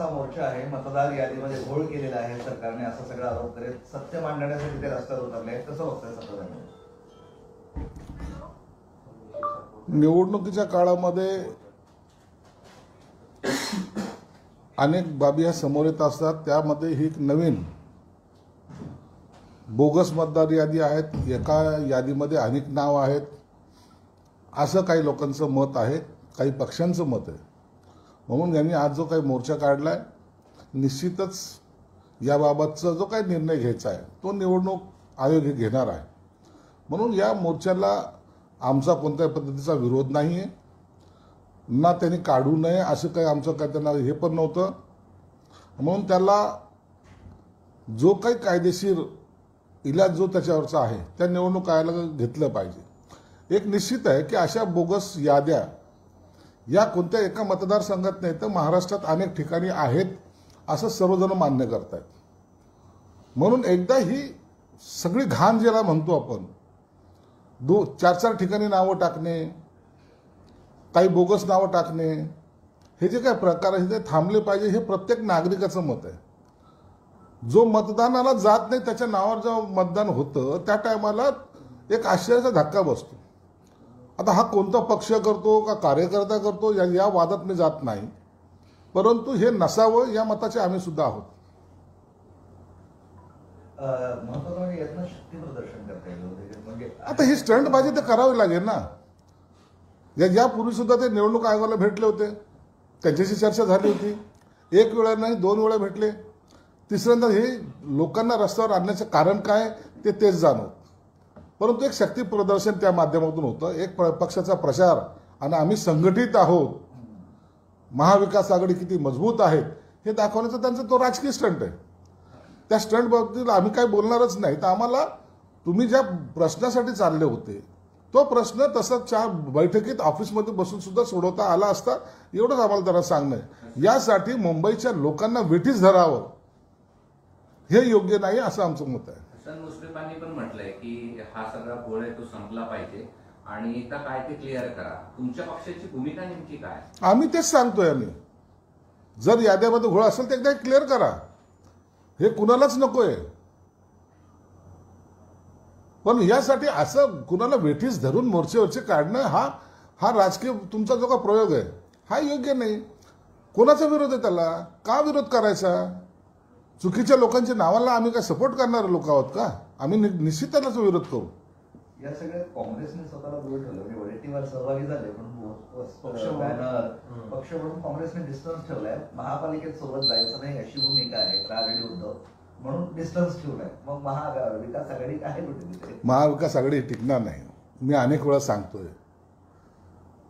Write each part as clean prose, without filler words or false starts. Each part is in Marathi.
पक्षाचा मोर्चा आहे, मतदार यादीमध्ये घोळ केलेला आहे सरकारने, असा सगळा आरोप करीत सत्य मांडण्यासाठी ते रस्त्यावर उतरले आहेत. कसं बघताय सत्ताधारी? निवडणुकीच्या काळामध्ये अनेक बाबी ह्या समोर येत असतात. त्यामध्ये ही एक नवीन बोगस मतदार यादी आहेत, एका यादीमध्ये अनेक नाव आहेत, असं काही लोकांचं मत आहे, काही पक्षांचं मत आहे. म्हणून यांनी आज जो काही मोर्चा काढलाय, निश्चितच याबाबतचा जो काही निर्णय घ्यायचा आहे तो निवडणूक आयोग घेणार आहे. म्हणून या मोर्चाला आमचा कोणत्याही पद्धतीचा विरोध नाही आहे, ना त्यांनी काढू नये असं काही आमचं काय त्यांना हे पण नव्हतं. म्हणून त्याला जो काही कायदेशीर इलाज जो त्याच्यावरचा आहे त्या निवडणूक आयोगाला घेतलं पाहिजे. एक निश्चित आहे की अशा बोगस याद्या या कोणत्या एका मतदारसंघात नाही तर महाराष्ट्रात अनेक ठिकाणी आहेत असं सर्वजण मान्य करत आहेत. म्हणून एकदा ही सगळी घाण ज्याला म्हणतो आपण, 4-4 ठिकाणी नावं टाकणे, काही बोगस नावं टाकणे, हे जे काही प्रकार आहे ते थांबले पाहिजे, हे प्रत्येक नागरिकाचं मत आहे. जो मतदानाला जात नाही त्याच्या नावावर जेव्हा मतदान होतं त्या टायमाला एक आश्चर्याचा धक्का बसतो. आता हा कोणता पक्ष करतो का कार्यकर्ता करतो या वादात मी जात नाही, परंतु हे नसावं या मताचे आम्ही सुद्धा आहोत. आता ही स्टंटबाजी तर करावी लागेल ना. यापूर्वी सुद्धा ते निवडणूक आयोगाला भेटले होते, त्यांच्याशी चर्चा झाली होती. एक वेळा नाही 2 वेळा भेटले. तिसऱ्यांदा हे लोकांना रस्त्यावर आणण्याचं कारण काय तेच जाणवत. परंतु एक शक्ती प्रदर्शन त्या माध्यमातून होतं, एक पक्षाचा प्रचार, आणि आम्ही संघटित आहोत, महाविकास आघाडी किती मजबूत आहेत हे दाखवण्याचा त्यांचा तो राजकीय स्टंट आहे. त्या स्टंट बाबतीत आम्ही काय बोलणारच नाही. तर आम्हाला तुम्ही ज्या प्रश्नासाठी चालले होते तो प्रश्न तसाच 4 बैठकीत ऑफिसमध्ये बसून सुद्धा सोडवता आला असता, एवढंच आम्हाला त्यांना सांगणं आहे. यासाठी मुंबईच्या लोकांना वेठीस धरावं हे योग्य नाही असं आमचं मत आहे. हसन मुश्रीफांनी पण म्हटलंय की हा सगळा घोळ आहे तो संपला पाहिजे आणि एकदा काय ते क्लिअर करा. तुमच्या पक्षाची भूमिका नेमकी काय? आम्ही तेच सांगतोय. आम्ही जर याद्यामध्ये घोळ असेल तर एकदा क्लिअर करा, हे कुणालाच नकोय. पण यासाठी असं कुणाला वेठीस धरून मोर्चेवरचे काढणं हा राजकीय तुमचा जो का प्रयोग आहे हा योग्य नाही. कोणाचा विरोध आहे त्याला? का विरोध करायचा? चुकीच्या लोकांच्या नावाला आम्ही काय सपोर्ट करणारे लोक आहोत का? आम्ही निश्चित त्यालाच विरोध करू. या सगळ्यात काँग्रेसने स्वतःला दूर ठेवलं, म्हणजे वडेट्टीवार सहभागी झाले पण पक्ष म्हणून काँग्रेसने डिस्टन्स ठेवलाय. महापालिकेत सोबत जायचं नाही अशी भूमिका आहे राजडी उद्धव, म्हणून डिस्टन्स ठेवलाय. मग महाविकास आघाडी काय कुठे? महाविकास आघाडी टिकणार नाही. मी अनेक वेळा सांगतोय.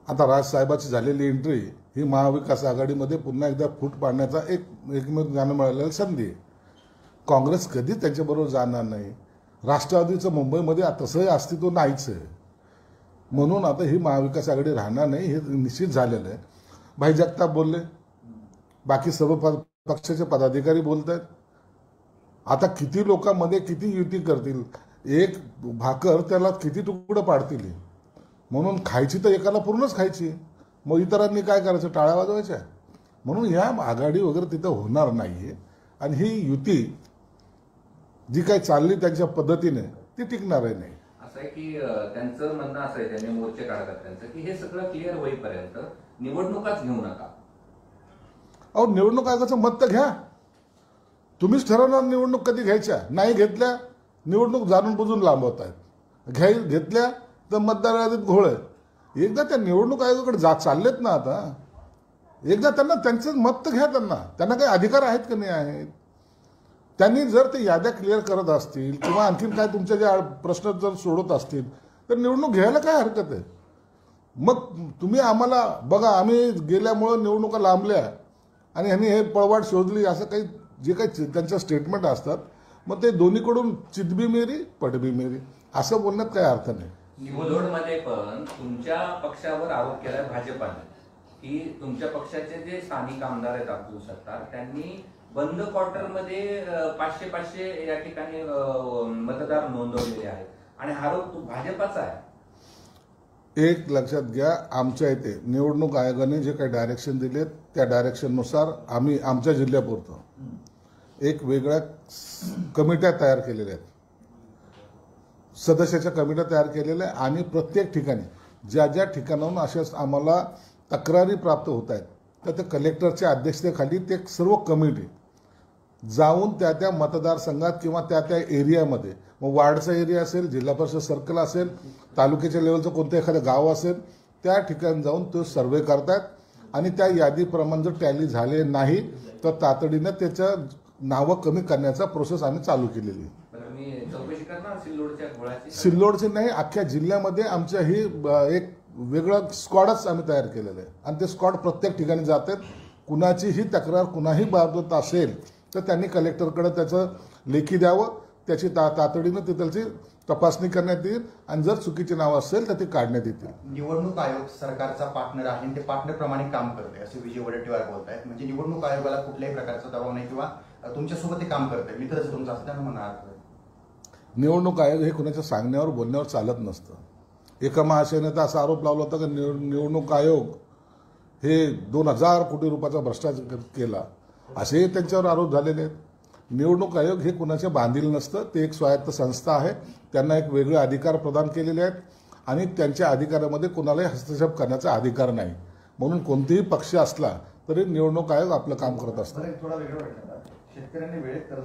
आता राजसाहेबाची झालेली एंट्री ही महाविकास आघाडीमध्ये पुन्हा एकदा फूट पाडण्याचा एकमेव जाणं मिळालेली संधी आहे. काँग्रेस कधी त्यांच्याबरोबर जाणार नाही. राष्ट्रवादीचं मुंबईमध्ये तसंही अस्तित्व नाहीच आहे. म्हणून आता ही महाविकास आघाडी राहणार नाही हे निश्चित झालेलं आहे. भाई जगताप बोलले, बाकी सर्व पक्षाचे पदाधिकारी बोलत आहेत. आता किती लोकांमध्ये किती युती करतील, एक भाकर त्याला किती तुकडं पाडतील. म्हणून खायची तर एकाला पूर्णच खायची, मग इतरांनी काय करायचं? टाळ्या वाजवायच्या. म्हणून ह्या आघाडी वगैरे तिथं होणार नाहीये आणि ही युती जी काही चालली त्यांच्या पद्धतीने ती टिकणार आहे नाही. असं आहे की त्यांचं म्हणणं असं आहे, त्यांनी मोर्चे काढतात त्यांचं, की हे सगळं क्लिअर होईपर्यंत निवडणुकाच घेऊ नका. अहो, निवडणूक आयोगाचं मत तर घ्या. तुम्हीच ठरवणार निवडणूक कधी घ्यायच्या. नाही घेतल्या निवडणूक जाणून बुजून लांबवत आहेत. घेतल्या तर मतदार यादीत घोळ आहे. एकदा त्या निवडणूक आयोगाकडे चाललेत ना, आता एकदा त्यांचं मत तर घ्या. त्यांना काही अधिकार आहेत की नाही आहेत? त्यांनी जर ते याद्या क्लिअर करत असतील किंवा आणखीन काय तुमचे जे प्रश्न जर सोडत असतील तर निवडणूक घ्यायला काय हरकत आहे? मग तुम्ही आम्हाला बघा, आम्ही गेल्यामुळं निवडणुका लांबल्या आणि ह्यांनी हे पळवाट शोधली असं काही जे काही त्यांच्या स्टेटमेंट असतात, मग ते दोन्हीकडून चितबी मेरी पटबी मेरी असं बोलण्यात काही अर्थ नाही. निवडणुकीमध्ये पण तुमच्या पक्षावर आरोप केलाय भाजपाने की तुमच्या पक्षाचे जे स्थानिक आमदार आहेत अब्दुल सत्तार, त्यांनी बंद क्वार्टरमध्ये 500 या ठिकाणी मतदार नोंदवलेले आहेत आणि आरोप भाजपाचा आहे. एक लक्षात घ्या, आमच्या इथे निवडणूक आयोगाने जे काही डायरेक्शन दिलेत त्या डायरेक्शननुसार आम्ही आमच्या जिल्ह्यापुरतं एक वेगळ्या कमिट्या तयार केलेल्या आहेत, सदस्याच्या कमिट्या तयार केलेल्या आहे आणि प्रत्येक ठिकाणी ज्या ज्या ठिकाणाहून अशा आम्हाला तक्रारी प्राप्त होत आहेत तर त्या कलेक्टरच्या अध्यक्षतेखाली ते सर्व कमिटी जाऊन त्या त्या मतदारसंघात किंवा त्या त्या एरियामध्ये, मग वार्डचा एरिया असेल, जिल्हा परिषद सर्कल असेल, तालुक्याच्या लेवलचं कोणतं एखादं गाव असेल, त्या ठिकाणी जाऊन तो सर्वे करतायत आणि त्या यादीप्रमाणे जर टॅली झाले नाही तर तातडीनं त्याचं नावं कमी करण्याचा प्रोसेस आम्ही चालू केलेली आहे. बरं, मी चौकशी करणार सिल्लोडच्या घोळाची. सिल्लोडचे नाही, अख्ख्या जिल्ह्यामध्ये आमच्या ही एक वेगळं स्क्वॉडच आम्ही तयार केलेलं आहे आणि ते स्क्वॉड प्रत्येक ठिकाणी जातात. कुणाचीही तक्रार कुणाही बाबत असेल तर त्यांनी कलेक्टरकडे त्याचं लेखी द्यावं, त्याची तातडीनं त्याची तपासणी करण्यात येईल आणि जर चुकीची नावं असेल तर ती काढण्यात येतील. निवडणूक आयोग सरकारचा पार्टनर आहे आणि ते पार्टनरप्रमाणे काम करते असे विजय वडेट्टीवार बोलत आहेत. म्हणजे निवडणूक आयोगाला कुठल्याही प्रकारचा दबाव नाही किंवा तुमच्यासोबत ते काम करते, मित्रच तुमचा असं त्यांना म्हणणार. निवडणूक आयोग हे कुणाच्या सांगण्यावर बोलण्यावर चालत नसतं. एका महाशयाने तर असा आरोप लावला होता की निवडणूक आयोग हे 2000 कोटी रुपयाचा भ्रष्टाचार केला, असेही त्यांच्यावर आरोप झालेले आहेत. निवडणूक आयोग हे कुणाच्या बांधील नसतं, ते एक स्वायत्त संस्था आहे. त्यांना एक वेगळे अधिकार प्रदान केलेले आहेत आणि त्यांच्या अधिकारामध्ये कुणालाही हस्तक्षेप करण्याचा अधिकार नाही. म्हणून कोणतेही पक्ष असला तरी निवडणूक आयोग आपलं काम करत असतं. थोडा वेगळा प्रश्न. शेतकऱ्यांनी वेळेत कर्ज